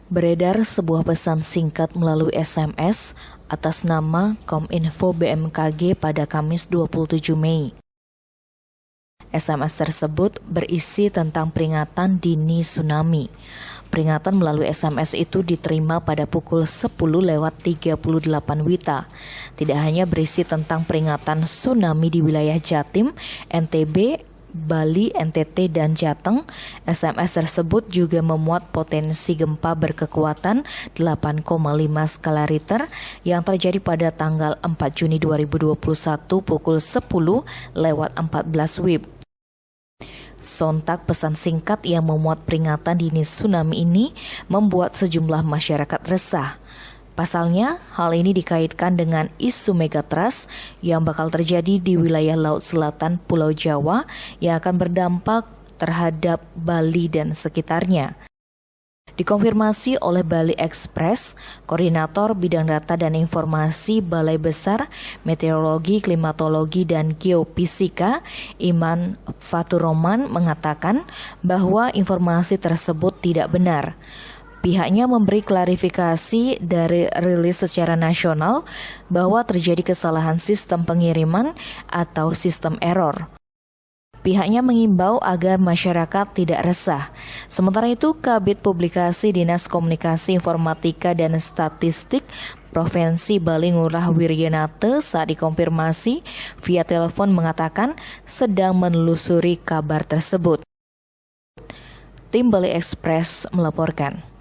Beredar sebuah pesan singkat melalui SMS atas nama Kominfo BMKG pada Kamis 27 Mei. SMS tersebut berisi tentang peringatan dini tsunami. Peringatan melalui SMS itu diterima pada pukul 10:38 WITA. Tidak hanya berisi tentang peringatan tsunami di wilayah Jatim, NTB, Bali, NTT, dan Jateng, SMS tersebut juga memuat potensi gempa berkekuatan 8,5 skala Richter yang terjadi pada tanggal 4 Juni 2021 pukul 10:14 WIB. Sontak pesan singkat yang memuat peringatan dini tsunami ini membuat sejumlah masyarakat resah. Pasalnya, hal ini dikaitkan dengan isu megatrust yang bakal terjadi di wilayah Laut Selatan Pulau Jawa yang akan berdampak terhadap Bali dan sekitarnya. Dikonfirmasi oleh Bali Express, Koordinator Bidang Data dan Informasi Balai Besar Meteorologi, Klimatologi, dan Geofisika, Iman Faturoman mengatakan bahwa informasi tersebut tidak benar. Pihaknya memberi klarifikasi dari rilis secara nasional bahwa terjadi kesalahan sistem pengiriman atau sistem error. Pihaknya mengimbau agar masyarakat tidak resah. Sementara itu, Kabid Publikasi Dinas Komunikasi Informatika dan Statistik Provinsi Bali Ngurah Wiryanate saat dikonfirmasi via telepon mengatakan sedang menelusuri kabar tersebut. Tim Bali Express melaporkan.